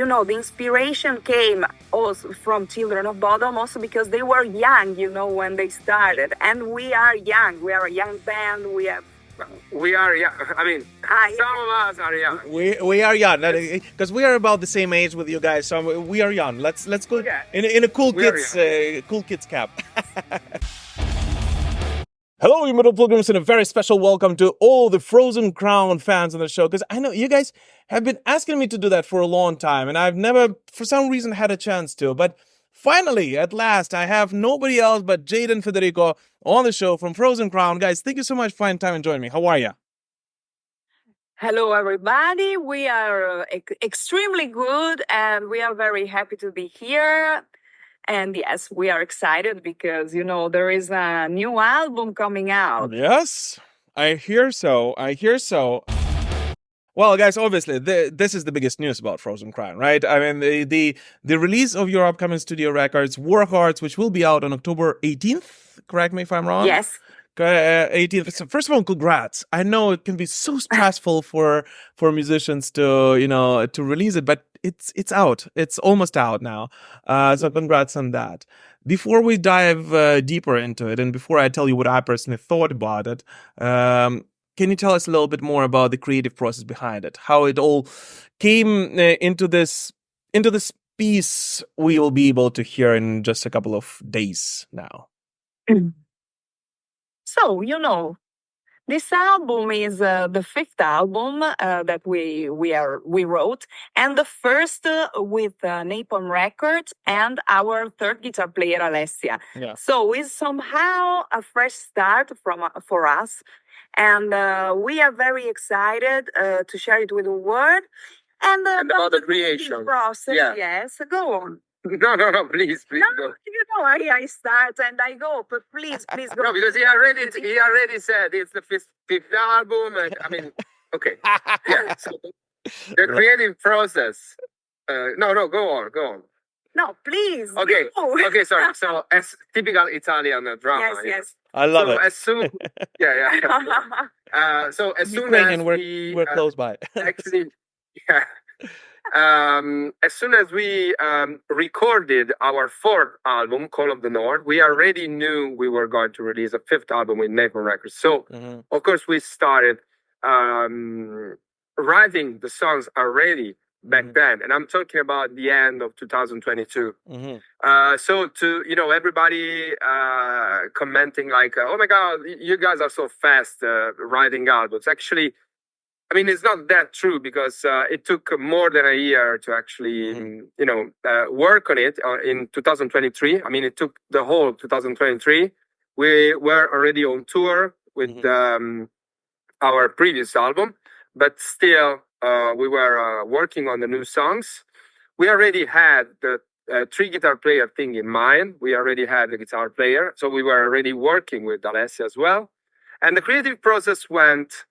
The inspiration came also from Children of Bodom, also because they were young, when they started. And we are young. We are a young band. We are young. I mean, some of us are young. We are young, because we are about the same age with you guys. So we are young. Let's go in a cool kids cap. Hello, you middle pilgrims, and a very special welcome to all the Frozen Crown fans on the show. Because I know you guys have been asking me to do that for a long time, and I've never, for some reason, had a chance to. But finally, at last, I have nobody else but Jade and Federico on the show from Frozen Crown. Guys, thank you so much for finding time and joining me. How are you? Hello, everybody. We are extremely good, and we are very happy to be here. And yes, we are excited because, there is a new album coming out. Yes, I hear so. Well, guys, obviously, this is the biggest news about Frozen Crown, right? I mean, the release of your upcoming studio records, War Hearts, which will be out on October 18th. Correct me if I'm wrong. Yes. 18th. So first of all, congrats. I know it can be so stressful for musicians to release it, but it's out. It's almost out now. So congrats on that. Before we dive deeper into it, and before I tell you what I personally thought about it, can you tell us a little bit more about the creative process behind it? How it all came into this piece we will be able to hear in just a couple of days now. So, this album is the fifth album that we wrote, and the first with Napalm Records and our third guitar player, Alessia. Yeah. So it's somehow a fresh start for us, and we are very excited to share it with the world. And about the creation process, yeah. Yes, go on. No, please No, go. I start and I go, but please go. No, because he already said it's the fifth album. And, I mean, okay, yeah. So the creative process. No, go on. No, please. Okay, go. Okay. Sorry. So as typical Italian drama. Yes. I love it. As soon, yeah. So as soon Ukrainian, as we're close by. Actually, yeah. As soon as we recorded our fourth album, Call of the North, we already knew we were going to release a fifth album with Napalm Records. So, of course, we started writing the songs already back then. And I'm talking about the end of 2022. So to, everybody commenting like, oh my God, you guys are so fast writing albums. Actually, I mean, it's not that true because it took more than a year to actually, work on it in 2023. I mean, it took the whole 2023. We were already on tour with our previous album, but still we were working on the new songs. We already had the three guitar player thing in mind. We already had the guitar player. So we were already working with Alessia as well. And the creative process went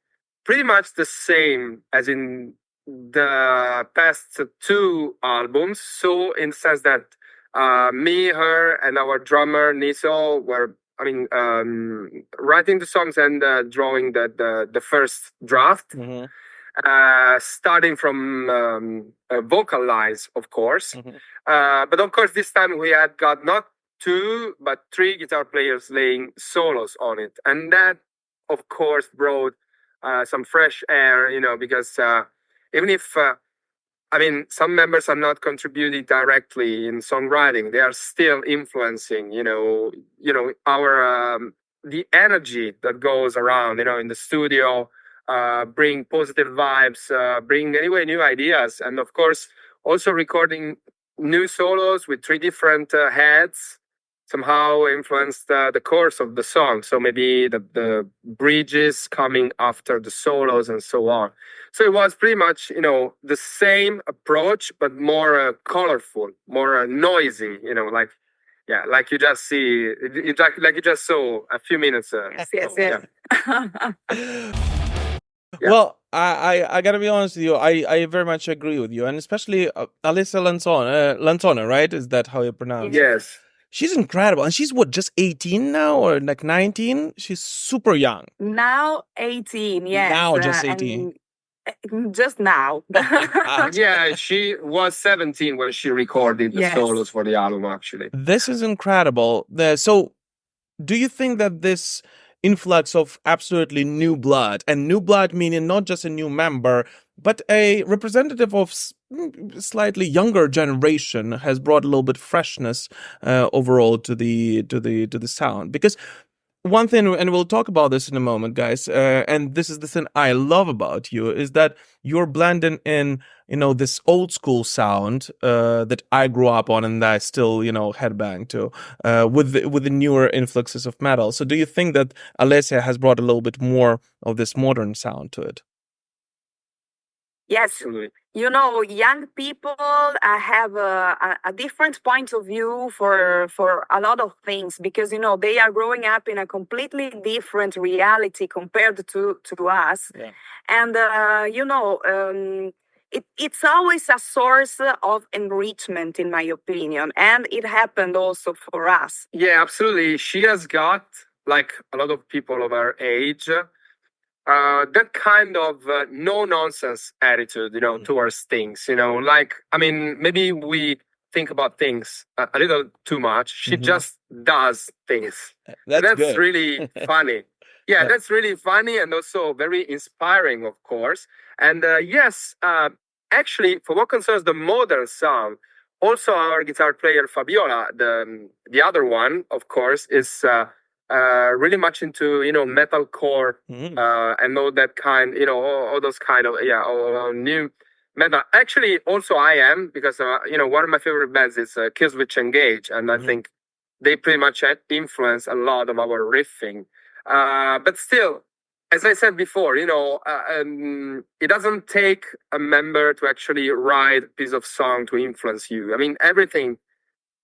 pretty much the same as in the past two albums. So in the sense that me, her, and our drummer Niso were, writing the songs and drawing the first draft, starting from vocal lines, of course. But of course, this time we had got not two but three guitar players laying solos on it, and that, of course, brought some fresh air, because even if, some members are not contributing directly in songwriting, they are still influencing, our, the energy that goes around, in the studio, bring positive vibes, bring anyway new ideas. And of course, also recording new solos with three different heads somehow influenced the course of the song. So maybe the bridges coming after the solos and so on. So it was pretty much, the same approach, but more colorful, more noisy, like you just see, like you just saw a few minutes ago. Yes. Yeah. Well, I gotta be honest with you. I very much agree with you, and especially Alessia Lanzona, right? Is that how you pronounce it? Yes. She's incredible. And she's what, just 18 now or like 19? She's super young. Now 18, yes. Now just 18. just now. Yeah, she was 17 when she recorded the Yes. solos for the album, actually. This is incredible. So, do you think that this influx of absolutely new blood, and new blood meaning not just a new member, but a representative of slightly younger generation, has brought a little bit freshness overall to the sound? Because one thing, and we'll talk about this in a moment, guys, and this is the thing I love about you, is that you're blending in, this old school sound that I grew up on and that I still, headbang to, with the newer influxes of metal. So do you think that Alessia has brought a little bit more of this modern sound to it? Yes, Absolutely. young people have a different point of view for a lot of things because they are growing up in a completely different reality compared to us, Yeah. and it's always a source of enrichment, in my opinion, and it happened also for us. Yeah, absolutely. She has got, like a lot of people of her age, that kind of no nonsense attitude, towards things. Like, I mean, maybe we think about things a little too much. She just does things. That's good. really funny. Yeah, that's really funny and also very inspiring, of course. And yes, actually, for what concerns the modern sound, also our guitar player Fabiola, the other one, of course, is really much into metalcore and all that kind, all those kind of new metal. Actually, also I am because one of my favorite bands is Killswitch Engage, and I think they pretty much influence a lot of our riffing. But still, as I said before, it doesn't take a member to actually write a piece of song to influence you. I mean, everything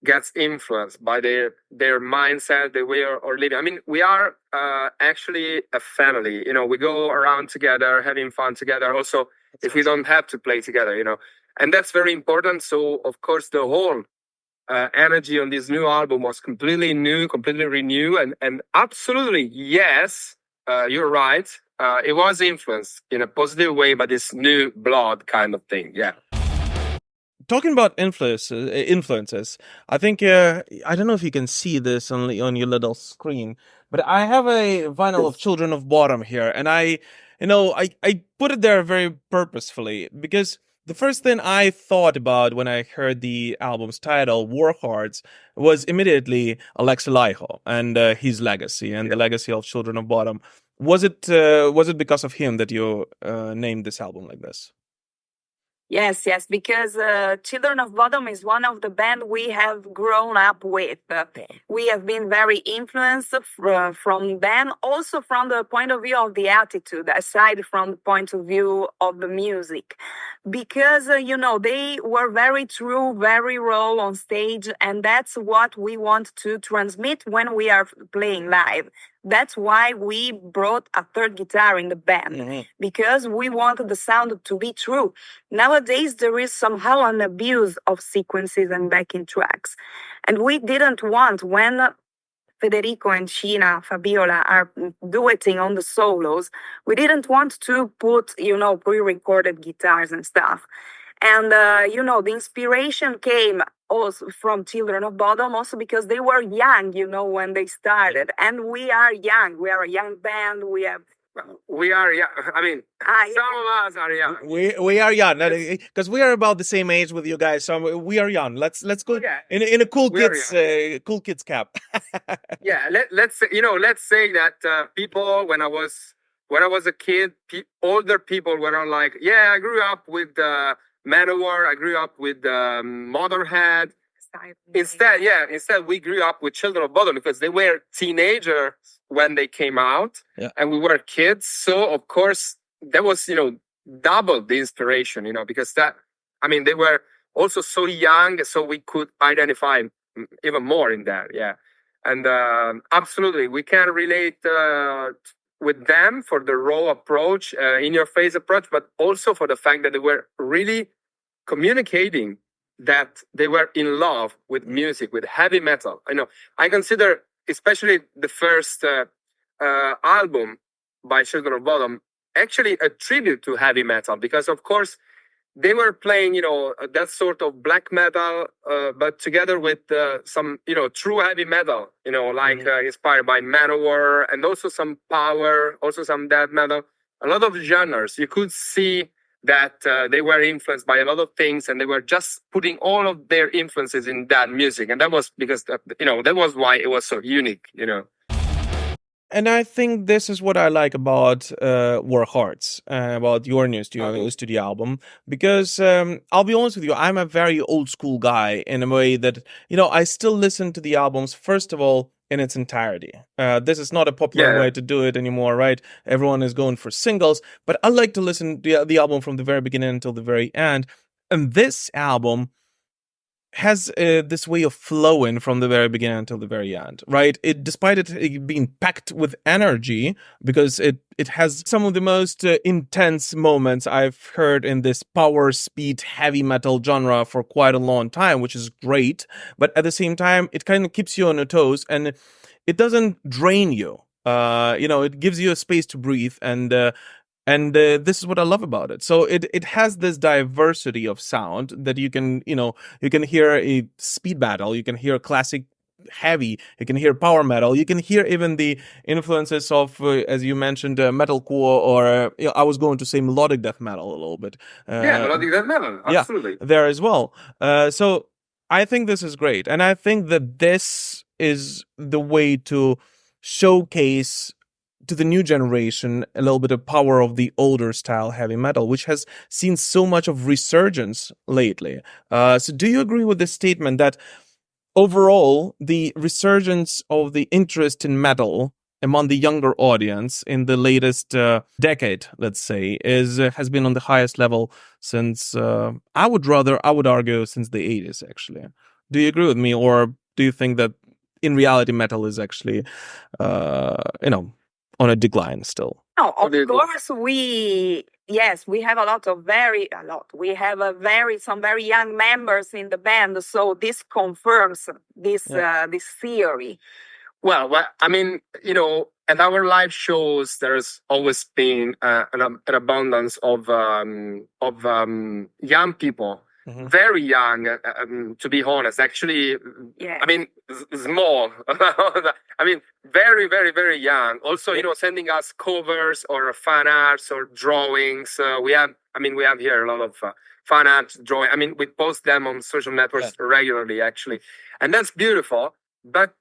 gets influenced by their mindset, the way or living. I mean, we are actually a family. We go around together, having fun together. Also, if we don't have to play together, and that's very important. So, of course, the whole energy on this new album was completely new, completely renewed, and absolutely yes, you're right. It was influenced in a positive way by this new blood kind of thing. Yeah. Talking about influences, I think I don't know if you can see this on your little screen, but I have a vinyl of Children of Bodom here, and I put it there very purposefully because the first thing I thought about when I heard the album's title, Warhearts, was immediately Alexi Laiho and his legacy and the legacy of Children of Bodom. Was it because of him that you named this album like this? Yes, because Children of Bodom is one of the band we have grown up with. We have been very influenced from them, also from the point of view of the attitude, aside from the point of view of the music. Because, they were very true, very raw on stage, and that's what we want to transmit when we are playing live. That's why we brought a third guitar in the band, because we wanted the sound to be true. Nowadays, there is somehow an abuse of sequences and backing tracks. And we didn't want, when Federico and Sheena, Fabiola are duetting on the solos, we didn't want to put, pre-recorded guitars and stuff. And, the inspiration came also from Children of Bodom, also because they were young, when they started. And we are young. We are a young band. We are young. I mean, some of us are young. We are young because we are about the same age with you guys. So we are young. Let's go in a cool kids cap. Yeah, let's say that people when I was a kid, older people were like, yeah, I grew up with Manowar. I grew up with Motorhead. Instead, we grew up with Children of Bodom because they were teenagers when they came out, and we were kids. So of course, that was double the inspiration, because they were also so young, so we could identify even more in that. Yeah, and absolutely, we can relate with them for the raw approach, in your face approach, but also for the fact that they were really communicating that they were in love with music, with heavy metal. I consider, especially the first album by Children of Bodom, actually a tribute to heavy metal, because of course they were playing, that sort of black metal, but together with some, true heavy metal, like inspired by Manowar, and also some power, also some death metal, a lot of genres. You could see that they were influenced by a lot of things, and they were just putting all of their influences in that music, and that was because that was why it was so unique. And I think this is what I like about War Hearts, about your new studio album, because I'll be honest with you, I'm a very old school guy in a way that, I still listen to the albums, first of all, in its entirety. This is not a popular way to do it anymore, right? Everyone is going for singles, but I like to listen to the album from the very beginning until the very end. And this album has this way of flowing from the very beginning until the very end, right? Despite it being packed with energy, because it has some of the most intense moments I've heard in this power speed heavy metal genre for quite a long time, which is great. But at the same time, it kind of keeps you on your toes, and it doesn't drain you. It gives you a space to breathe, and this is what I love about it. So it has this diversity of sound that you can hear a speed battle, you can hear classic heavy, you can hear power metal, you can hear even the influences of, as you mentioned, metalcore, or I was going to say melodic death metal a little bit. Melodic death metal, absolutely. Yeah, there as well. So I think this is great, and I think that this is the way to showcase to the new generation a little bit of power of the older style heavy metal, which has seen so much of resurgence lately. So do you agree with this statement that overall the resurgence of the interest in metal among the younger audience in the latest decade, let's say, has been on the highest level since I would argue since the 80s, actually? Do you agree with me, or do you think that in reality metal is actually on a decline still? No, of course we have we have some very young members in the band, so this confirms this theory. Well, I mean, at our live shows, there's always been an abundance of young people, very young, to be honest. Actually, I mean, small. I mean, very, very, very young. Also, sending us covers or fan arts or drawings. We have here a lot of fan art drawing. I mean, we post them on social networks regularly, actually, and that's beautiful. But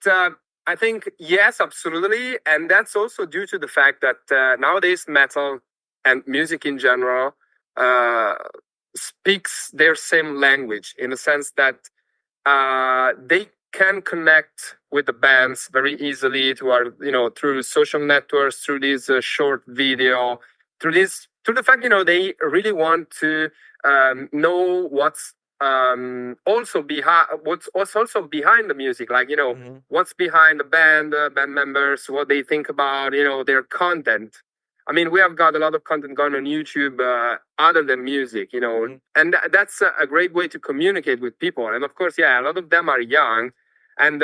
I think, yes, absolutely. And that's also due to the fact that nowadays metal and music in general speaks their same language, in the sense that they can connect with the bands very easily through social networks, through this short video, through the fact, they really want to know what's also behind the music, like what's behind the band members, what they think about their content. I mean, we have got a lot of content going on YouTube other than music, and that's a great way to communicate with people. And of course, a lot of them are young, and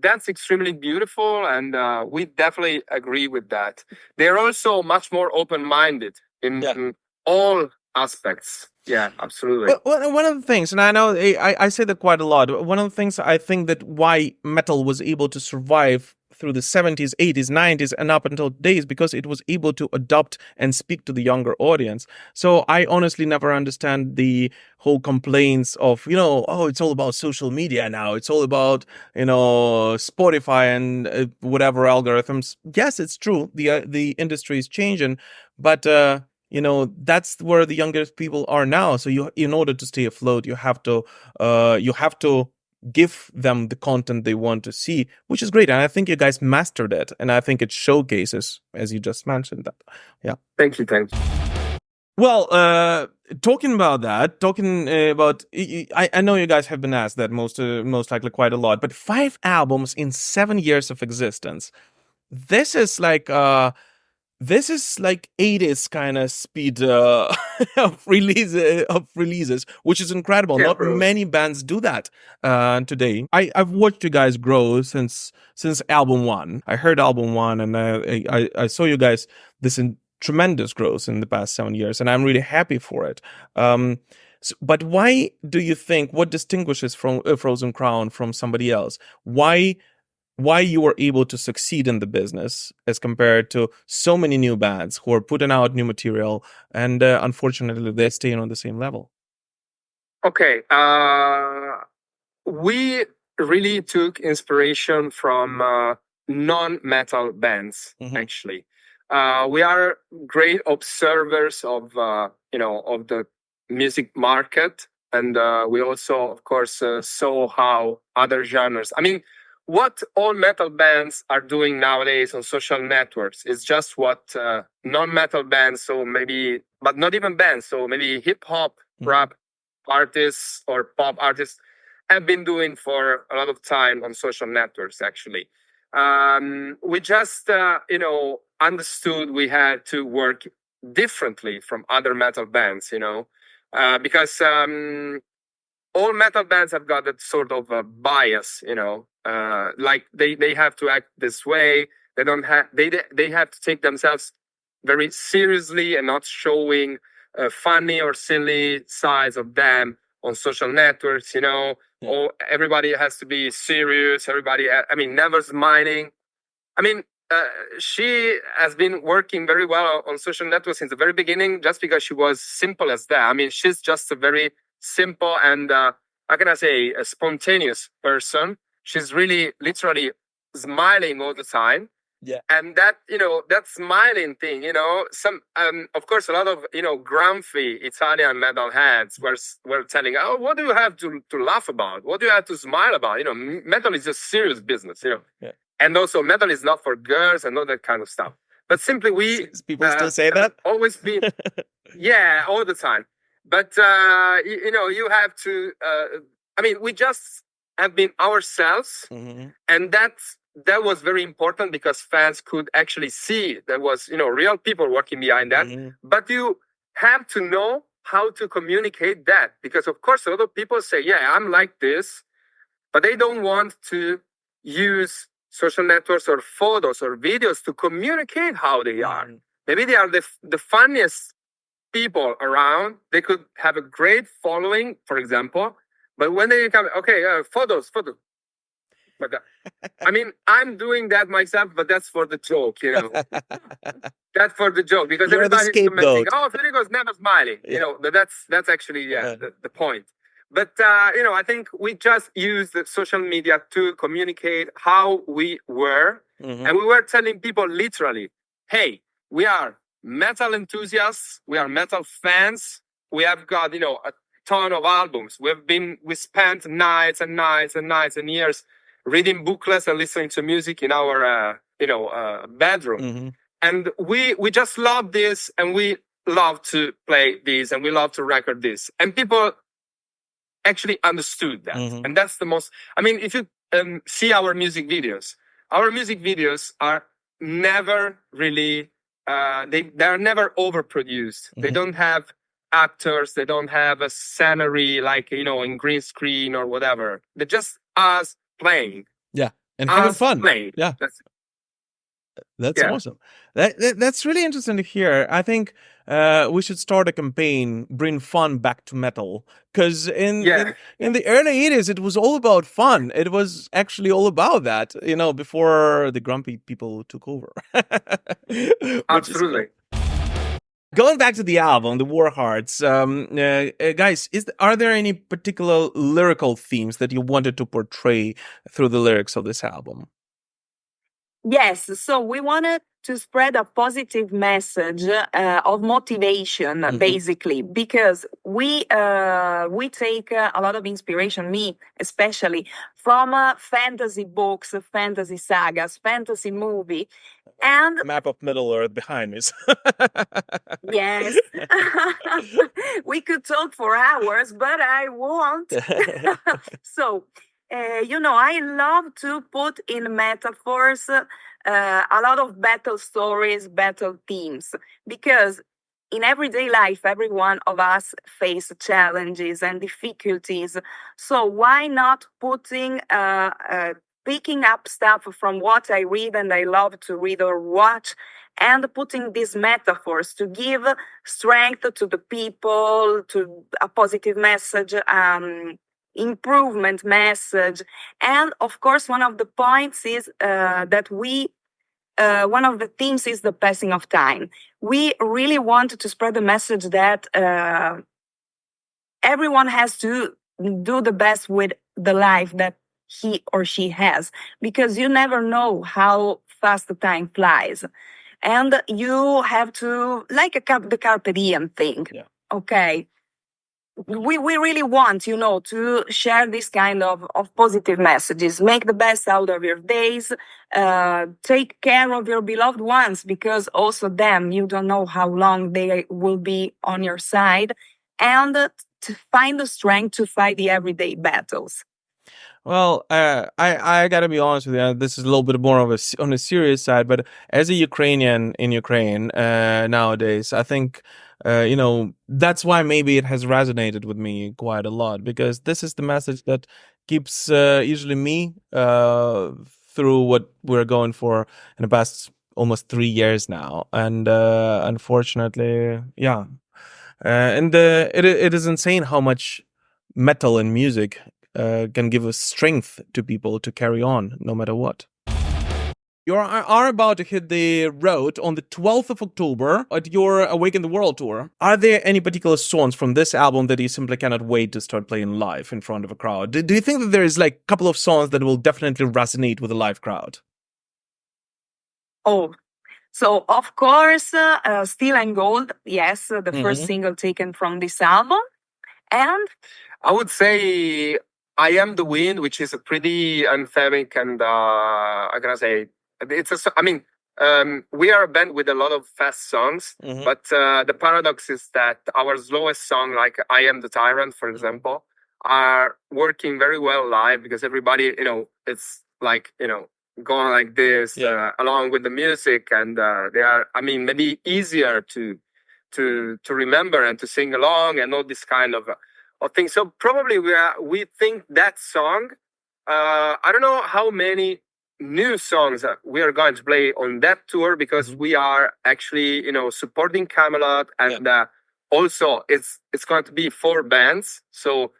that's extremely beautiful, and we definitely agree with that. They're also much more open-minded in all aspects. Yeah, absolutely. Well, one of the things, and I know I say that quite a lot, one of the things I think that why metal was able to survive through the 70s, 80s, 90s, and up until days, because it was able to adopt and speak to the younger audience. So I honestly never understand the whole complaints of, it's all about social media now. It's all about, Spotify and whatever algorithms. Yes, it's true. The industry is changing, but that's where the youngest people are now. So in order to stay afloat, you have to give them the content they want to see, which is great. And I think you guys mastered it, and I think it showcases, as you just mentioned, that. Yeah. Thank you. Well, talking about that, I know you guys have been asked that most likely quite a lot, but 5 albums in 7 years of existence. This is like 80s kind of speed of releases, which is incredible. Not many bands do that today. I've watched you guys grow since album 1. I heard album 1, and I saw you guys this tremendous growth in the past 7 years, and I'm really happy for it. But why do you think, what distinguishes from Frozen Crown from somebody else? Why you were able to succeed in the business as compared to so many new bands who are putting out new material and unfortunately they're staying on the same level? Okay, we really took inspiration from non-metal bands. Actually, we are great observers of of the music market, and we also, of course, saw how other genres. I mean, what all metal bands are doing nowadays on social networks is just what non-metal bands, so maybe, but not even bands, so maybe hip hop, rap artists or pop artists have been doing for a lot of time on social networks. Actually, we just understood we had to work differently from other metal bands, because all metal bands have got that sort of a bias, like they have to act this way. They don't have they have to take themselves very seriously and not showing funny or silly sides of them on social networks, or everybody has to be serious. Everybody, I mean, never smiling. I mean, she has been working very well on social networks since the very beginning, just because she was simple as that. I mean, she's just a very simple and, how can I say, a spontaneous person. She's really literally smiling all the time. Yeah. And that, that smiling thing, some, of course, a lot of, grumpy Italian metalheads were telling, oh, what do you have to laugh about? What do you have to smile about? Metal is just serious business, Yeah. And also metal is not for girls and all that kind of stuff. But simply people still say that? Always been, yeah, all the time. But, you have to, I mean, we just have been ourselves. And that was very important because fans could actually see there was, real people working behind that. But you have to know how to communicate that, because of course a lot of people say, yeah, I'm like this, but they don't want to use social networks or photos or videos to communicate how they are. Maybe they are the funniest people around. They could have a great following, for example, but when they come, okay, photos. But I mean, I'm doing that myself, but that's for the joke, That's for the joke, because You're the everybody's commenting, scapegoat. oh, Federico's never smiling. But that's actually the point. But I think we just used the social media to communicate how we were, and we were telling people literally, hey, we are metal enthusiasts, we are metal fans, we have got a ton of albums. We spent nights and nights and nights and years reading booklets and listening to music in our bedroom. And we just love this, and we love to play this, and we love to record this. And people actually understood that. And that's the most, I mean, if you see our music videos are never really, they're never overproduced. They don't have actors, they don't have a scenery like, in green screen or whatever. They're just us playing. Yeah. And having fun. Playing. Yeah. That's awesome. That's really interesting to hear. I think we should start a campaign, bring fun back to metal. Because in the early 80s, it was all about fun. It was actually all about that, before the grumpy people took over. Absolutely. Going back to the album, The War Hearts, guys, are there any particular lyrical themes that you wanted to portray through the lyrics of this album? Yes, so we wanted to spread a positive message of motivation, basically, because we take a lot of inspiration, me especially, from fantasy books, fantasy sagas, fantasy movie, and map of Middle Earth behind me. Yes, we could talk for hours, but I won't. So, I love to put in metaphors a lot of battle stories, battle themes, because in everyday life, every one of us face challenges and difficulties. So why not putting picking up stuff from what I read and I love to read or watch, and putting these metaphors to give strength to the people, to a positive message, improvement message. And of course, one of the points is one of the themes is the passing of time. We really want to spread the message that everyone has to do the best with the life that he or she has, because you never know how fast the time flies. And you have to, like the carpe diem thing. Yeah. Okay. We really want, to share this kind of positive messages. Make the best out of your days. Take care of your beloved ones, because also them, you don't know how long they will be on your side. And to find the strength to fight the everyday battles. Well, I gotta be honest with you. This is a little bit more of on a serious side, but as a Ukrainian in Ukraine nowadays, I think that's why maybe it has resonated with me quite a lot, because this is the message that keeps usually me through what we're going for in the past almost 3 years now, and unfortunately, yeah, and it is insane how much metal and music can give us strength to people to carry on no matter what. You are about to hit the road on the 12th of October at your Awaken the World tour. Are there any particular songs from this album that you simply cannot wait to start playing live in front of a crowd? Do you think that there is like a couple of songs that will definitely resonate with a live crowd? Oh, so of course, Steel and Gold, yes, the first single taken from this album. And I would say I Am the Wind, which is a pretty anthemic and I'm gonna say we are a band with a lot of fast songs, but the paradox is that our slowest song, like I Am the Tyrant, for example, are working very well live, because everybody, it's like, going like this along with the music, and they are, maybe easier to remember and to sing along and all this kind of things. So probably we think that song. I don't know how many new songs we are going to play on that tour, because we are actually supporting Camelot, and also it's going to be 4 bands. So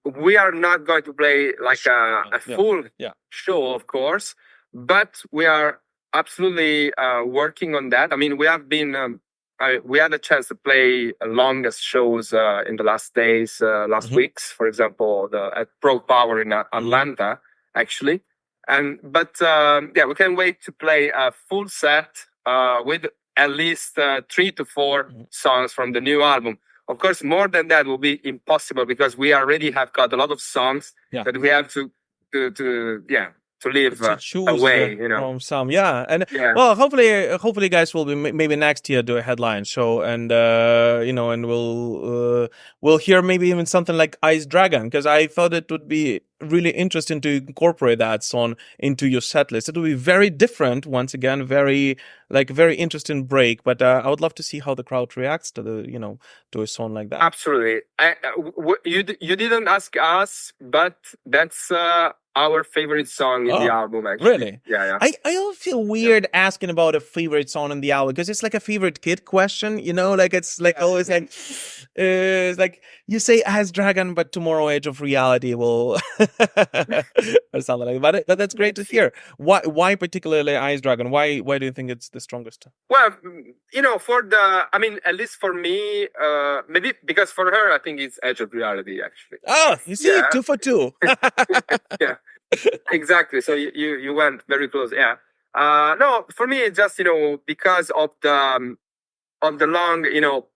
we are not going to play like a full show, of course, but we are absolutely working on that. We have been. We had a chance to play longest shows in the last days, last weeks, for example, at Pro Power in Atlanta, actually. But we can wait to play a full set with at least 3 to 4 songs from the new album. Of course, more than that will be impossible, because we already have got a lot of songs that we have to live away, from some, and well, hopefully, guys will be maybe next year do a headline show, and and we'll hear maybe even something like Ice Dragon, because I thought it would be really interesting to incorporate that song into your set list. It will be very different, once again, very interesting break. But I would love to see how the crowd reacts to to a song like that. Absolutely. You didn't ask us, but that's our favorite song in the album, actually. Really? Yeah. I don't feel weird asking about a favorite song in the album, because it's like a favorite kid question, like it's like always like it's like you say Ice Dragon, but tomorrow Age of Reality will or something like that. But that's great to hear. Why particularly Ice Dragon? Why do you think it's the strongest? Well, for at least for me, maybe because for her, I think it's Edge of Reality, actually. Oh, you see, 2 for 2. Yeah, exactly. So you went very close. Yeah. No, for me, it's just because of the long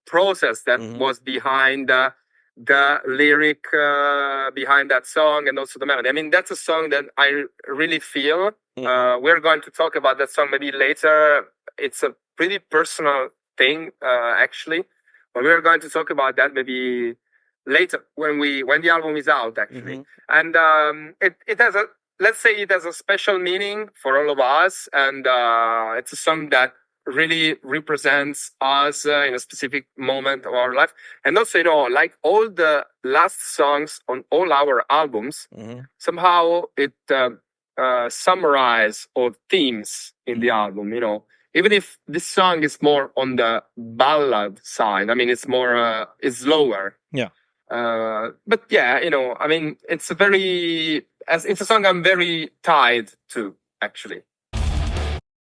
process that was behind the lyric behind that song, and also the melody. That's a song that I really feel. We're going to talk about that song maybe later. It's a pretty personal thing, actually, but we're going to talk about that maybe later when the album is out, actually. And it has a special meaning for all of us, and it's a song that really represents us in a specific moment of our life. And also, like all the last songs on all our albums, somehow it summarize all themes in the album. You know, even if this song is more on the ballad side, I mean, it's more, it's slower. Yeah. But yeah, you know, I mean, it's a song I'm very tied to, actually.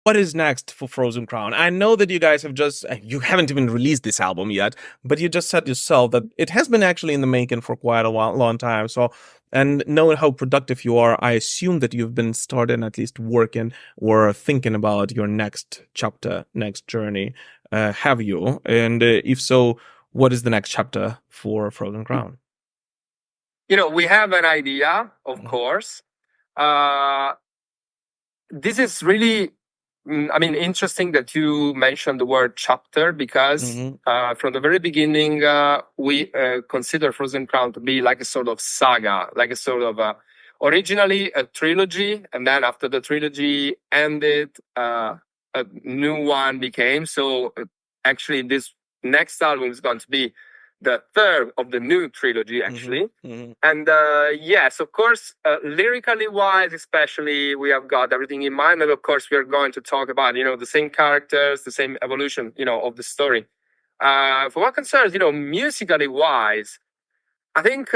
What is next for Frozen Crown? I know that you guys you haven't even released this album yet, but you just said yourself that it has been actually in the making for quite a long time. So, and knowing how productive you are, I assume that you've been starting at least working or thinking about your next chapter, next journey. Have you? And if so, what is the next chapter for Frozen Crown? You know, we have an idea, of course. This is really, I mean, interesting that you mentioned the word chapter, because from the very beginning, we consider Frozen Crown to be like a sort of saga, like a sort of originally a trilogy, and then after the trilogy ended, a new one became. So actually, this next album is going to be the third of the new trilogy, actually. And yes, of course, lyrically wise, especially, we have got everything in mind. And of course, we are going to talk about, you know, the same characters, the same evolution, you know, of the story. For what concerns, you know, musically wise, I think,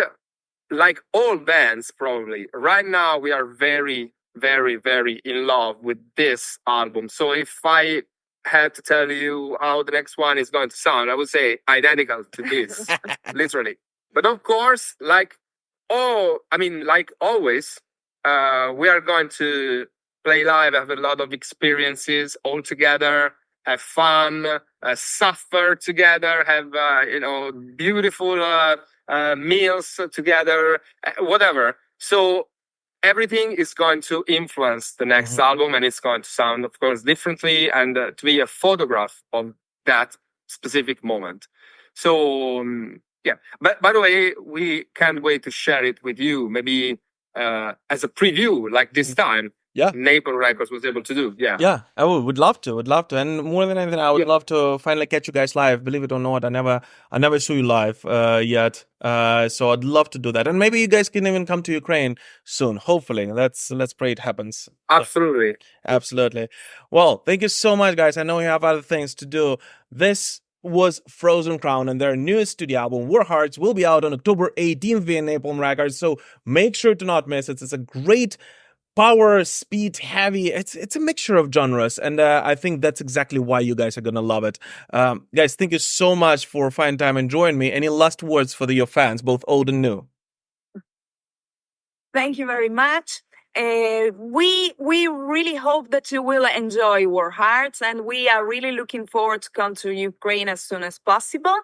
like all bands, probably, right now, we are very, very, very in love with this album. So if I had to tell you how the next one is going to sound, I would say identical to this, literally. But of course, like always, we are going to play live, have a lot of experiences all together, have fun, suffer together, have beautiful meals together, whatever. So everything is going to influence the next album, and it's going to sound, of course, differently, and to be a photograph of that specific moment. So yeah, but by the way, we can't wait to share it with you, maybe as a preview, like this time. Yeah, Napalm Records was able to do. Yeah, I would love to. And more than anything, I would love to finally catch you guys live. Believe it or not, I never saw you live yet. So I'd love to do that, and maybe you guys can even come to Ukraine soon. Hopefully, let's pray it happens. Absolutely, absolutely. Well, thank you so much, guys. I know you have other things to do. This was Frozen Crown, and their newest studio album, War Hearts, will be out on October 18th via Napalm Records. So make sure to not miss it. It's a great power, speed, heavy. It's a mixture of genres, and I think that's exactly why you guys are gonna love it. Guys, thank you so much for finding time and joining me. Any last words for your fans, both old and new? Thank you very much. We really hope that you will enjoy War Hearts, and we are really looking forward to come to Ukraine as soon as possible,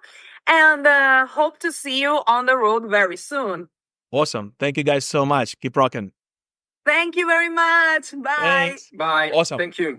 and hope to see you on the road very soon. Awesome. Thank you guys so much. Keep rocking. Thank you very much. Bye. Thanks. Bye. Awesome. Thank you.